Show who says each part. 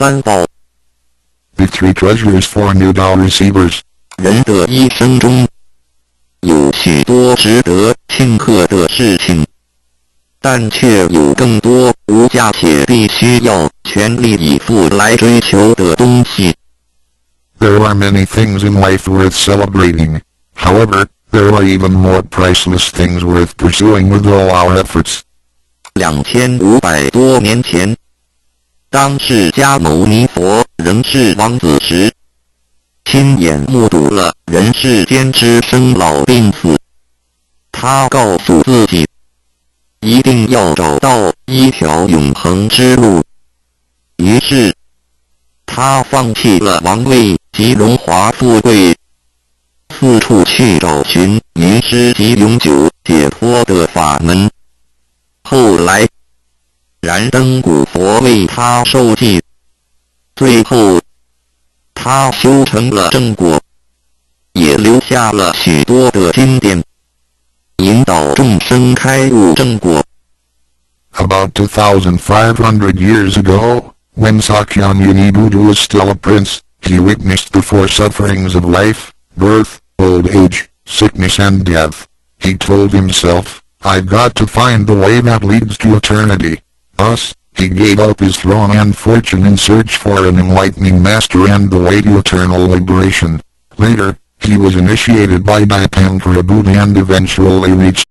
Speaker 1: 三宝。
Speaker 2: The three treasures for Newdow receivers.
Speaker 1: 人的一生中，有许多值得庆贺的事情，但却有更多无价且必须要全力以赴来追求的东西。
Speaker 2: There are many things in life worth celebrating. However, there are even more priceless things worth pursuing with all our efforts.
Speaker 1: 2500多年前，当释迦牟尼佛仍是王子时，亲眼目睹了人世间之生老病死。他告诉自己，一定要找到一条永恒之路。于是，他放弃了王位及荣华富贵，四处去找寻迷失及永久解脱的法门。后来，燃灯古佛为他授记，最后，他修成了正果，也留下了许多的经典，引导众生开悟正果。
Speaker 2: About 2,500 years ago, when Sakyamuni Buddha was still a prince, he witnessed the four sufferings of life: birth, old age, sickness and death. He told himself, I've got to find the way that leads to eternity. Thus, he gave up his throne and fortune in search for an enlightening master and the way to eternal liberation. Later, he was initiated by Dipankara Buddha and eventually reached